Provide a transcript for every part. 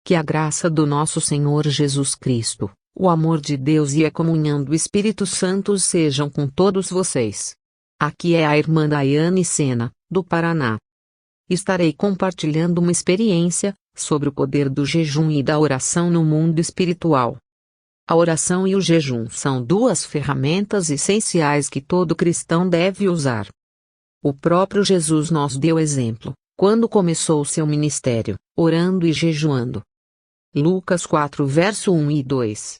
Que a graça do nosso Senhor Jesus Cristo, o amor de Deus e a comunhão do Espírito Santo sejam com todos vocês. Aqui é a irmã Daiane Sena, do Paraná. Estarei compartilhando uma experiência sobre o poder do jejum e da oração no mundo espiritual. A oração e o jejum são duas ferramentas essenciais que todo cristão deve usar. O próprio Jesus nos deu exemplo, quando começou seu ministério, orando e jejuando. Lucas 4 verso 1 e 2.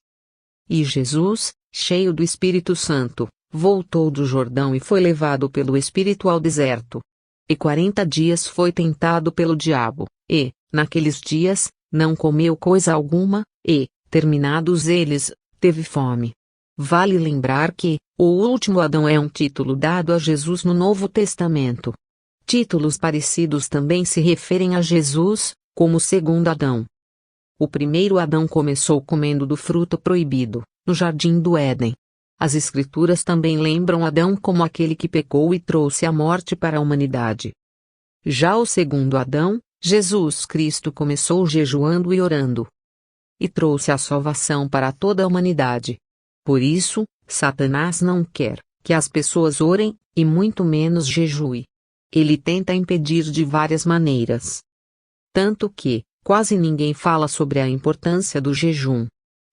E Jesus, cheio do Espírito Santo, voltou do Jordão e foi levado pelo Espírito ao deserto. E 40 dias foi tentado pelo diabo, e, naqueles dias, não comeu coisa alguma, e, terminados eles, teve fome. Vale lembrar que, o último Adão é um título dado a Jesus no Novo Testamento. Títulos parecidos também se referem a Jesus, como o segundo Adão. O primeiro Adão começou comendo do fruto proibido, no jardim do Éden. As Escrituras também lembram Adão como aquele que pecou e trouxe a morte para a humanidade. Já o segundo Adão, Jesus Cristo, começou jejuando e orando. E trouxe a salvação para toda a humanidade. Por isso, Satanás não quer que as pessoas orem, e muito menos jejue. Ele tenta impedir de várias maneiras. Tanto que, quase ninguém fala sobre a importância do jejum.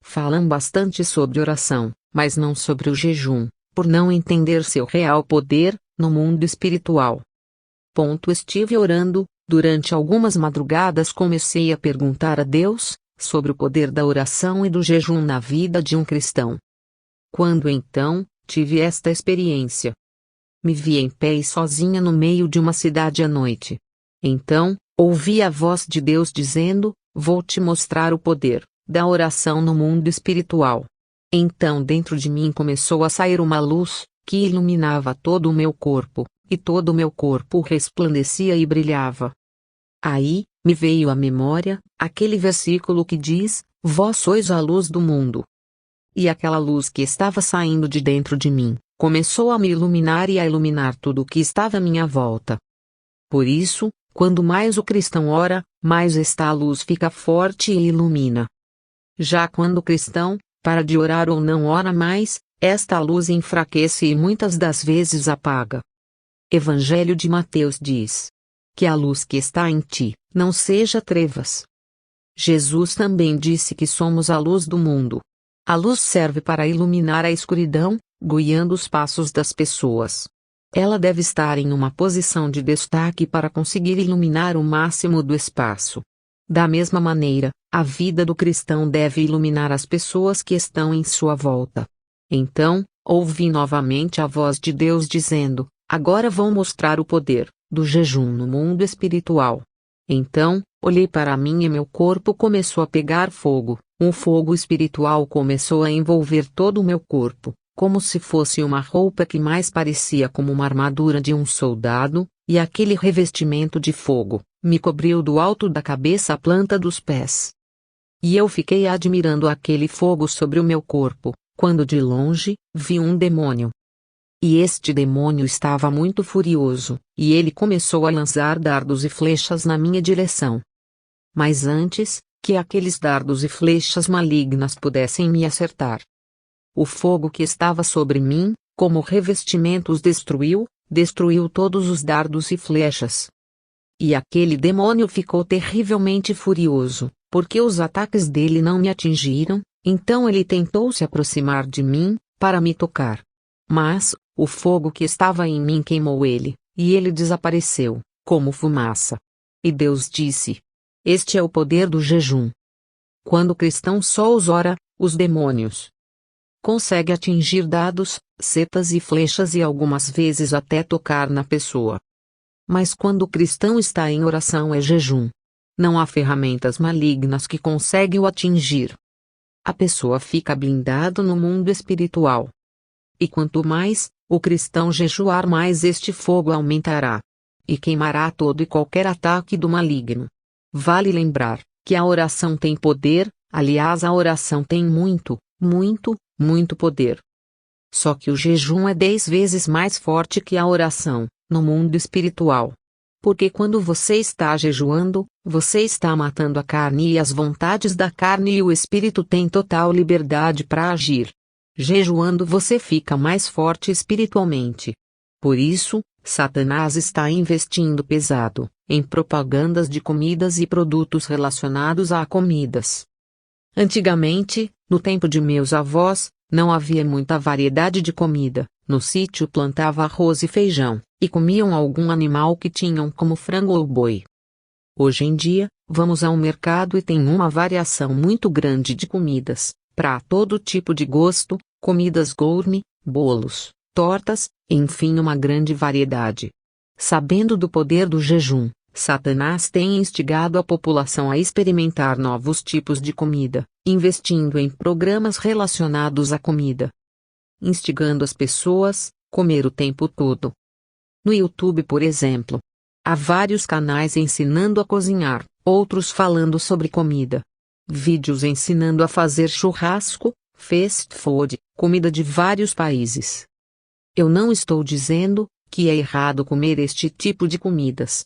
Falam bastante sobre oração, mas não sobre o jejum, por não entender seu real poder no mundo espiritual. Estive orando, durante algumas madrugadas comecei a perguntar a Deus sobre o poder da oração e do jejum na vida de um cristão. Quando então, tive esta experiência. Me vi em pé e sozinha no meio de uma cidade à noite. Então, ouvi a voz de Deus dizendo: "Vou te mostrar o poder da oração no mundo espiritual." Então dentro de mim começou a sair uma luz, que iluminava todo o meu corpo, e todo o meu corpo resplandecia e brilhava. Aí, me veio à memória, aquele versículo que diz: "Vós sois a luz do mundo." E aquela luz que estava saindo de dentro de mim, começou a me iluminar e a iluminar tudo o que estava à minha volta. Por isso, quando mais o cristão ora, mais esta luz fica forte e ilumina. Já quando o cristão para de orar ou não ora mais, esta luz enfraquece e muitas das vezes apaga. Evangelho de Mateus diz: "Que a luz que está em ti, não seja trevas." Jesus também disse que somos a luz do mundo. A luz serve para iluminar a escuridão, guiando os passos das pessoas. Ela deve estar em uma posição de destaque para conseguir iluminar o máximo do espaço. Da mesma maneira, a vida do cristão deve iluminar as pessoas que estão em sua volta. Então, ouvi novamente a voz de Deus dizendo: "Agora vou mostrar o poder do jejum no mundo espiritual." Então, olhei para mim e meu corpo começou a pegar fogo. Um fogo espiritual começou a envolver todo o meu corpo, como se fosse uma roupa que mais parecia como uma armadura de um soldado, e aquele revestimento de fogo me cobriu do alto da cabeça à planta dos pés. E eu fiquei admirando aquele fogo sobre o meu corpo, quando de longe, vi um demônio. E este demônio estava muito furioso, e ele começou a lançar dardos e flechas na minha direção. Mas antes que aqueles dardos e flechas malignas pudessem me acertar, o fogo que estava sobre mim, como revestimento os destruiu todos os dardos e flechas. E aquele demônio ficou terrivelmente furioso, porque os ataques dele não me atingiram, então ele tentou se aproximar de mim, para me tocar. Mas, o fogo que estava em mim queimou ele, e ele desapareceu, como fumaça. E Deus disse: "Este é o poder do jejum." Quando o cristão só os ora, os demônios consegue atingir dados, setas e flechas e algumas vezes até tocar na pessoa. Mas quando o cristão está em oração e jejum, não há ferramentas malignas que conseguem o atingir. A pessoa fica blindado no mundo espiritual. E quanto mais o cristão jejuar, mais este fogo aumentará. E queimará todo e qualquer ataque do maligno. Vale lembrar que a oração tem poder, aliás, a oração tem muito poder. Só que o jejum é 10 vezes mais forte que a oração, no mundo espiritual. Porque quando você está jejuando, você está matando a carne e as vontades da carne, e o espírito tem total liberdade para agir. Jejuando você fica mais forte espiritualmente. Por isso, Satanás está investindo pesado em propagandas de comidas e produtos relacionados a comidas. Antigamente, no tempo de meus avós, não havia muita variedade de comida. No sítio plantava arroz e feijão, e comiam algum animal que tinham como frango ou boi. Hoje em dia, vamos ao mercado e tem uma variação muito grande de comidas, para todo tipo de gosto, comidas gourmet, bolos, tortas, enfim, uma grande variedade. Sabendo do poder do jejum, Satanás tem instigado a população a experimentar novos tipos de comida, investindo em programas relacionados à comida, instigando as pessoas a comer o tempo todo. No YouTube, por exemplo, há vários canais ensinando a cozinhar, outros falando sobre comida. Vídeos ensinando a fazer churrasco, fast food, comida de vários países. Eu não estou dizendo que é errado comer este tipo de comidas.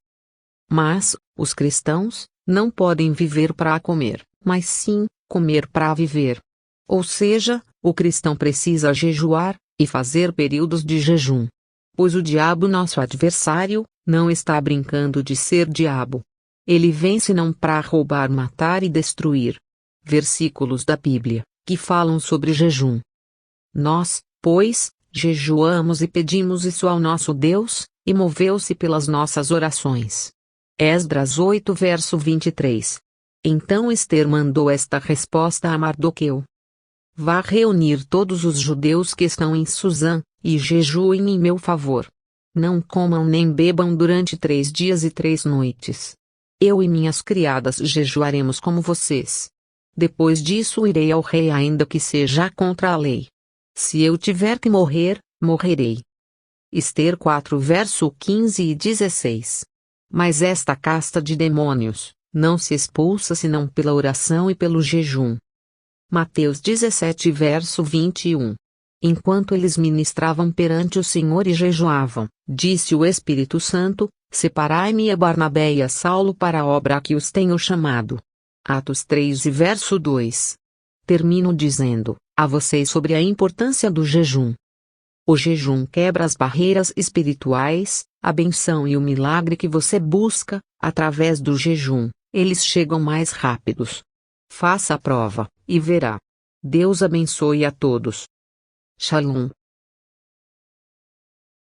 Mas, os cristãos, não podem viver para comer, mas sim, comer para viver. Ou seja, o cristão precisa jejuar, e fazer períodos de jejum. Pois o diabo, nosso adversário, não está brincando de ser diabo. Ele vence não para roubar, matar e destruir. Versículos da Bíblia, que falam sobre jejum. Nós, pois, jejuamos e pedimos isso ao nosso Deus, e moveu-se pelas nossas orações. Esdras 8 verso 23. Então Ester mandou esta resposta a Mardoqueu: vá reunir todos os judeus que estão em Susã, e jejuem em meu favor. Não comam nem bebam durante 3 dias e 3 noites. Eu e minhas criadas jejuaremos como vocês. Depois disso irei ao rei, ainda que seja contra a lei. Se eu tiver que morrer, morrerei. Ester 4 verso 15 e 16. Mas esta casta de demônios não se expulsa senão pela oração e pelo jejum. Mateus 17 verso 21. Enquanto eles ministravam perante o Senhor e jejuavam, disse o Espírito Santo: separai-me a Barnabé e a Saulo para a obra a que os tenho chamado. Atos 3 e verso 2. Termino dizendo a vocês sobre a importância do jejum. O jejum quebra as barreiras espirituais, a bênção e o milagre que você busca, através do jejum, eles chegam mais rápidos. Faça a prova, e verá. Deus abençoe a todos. Shalom.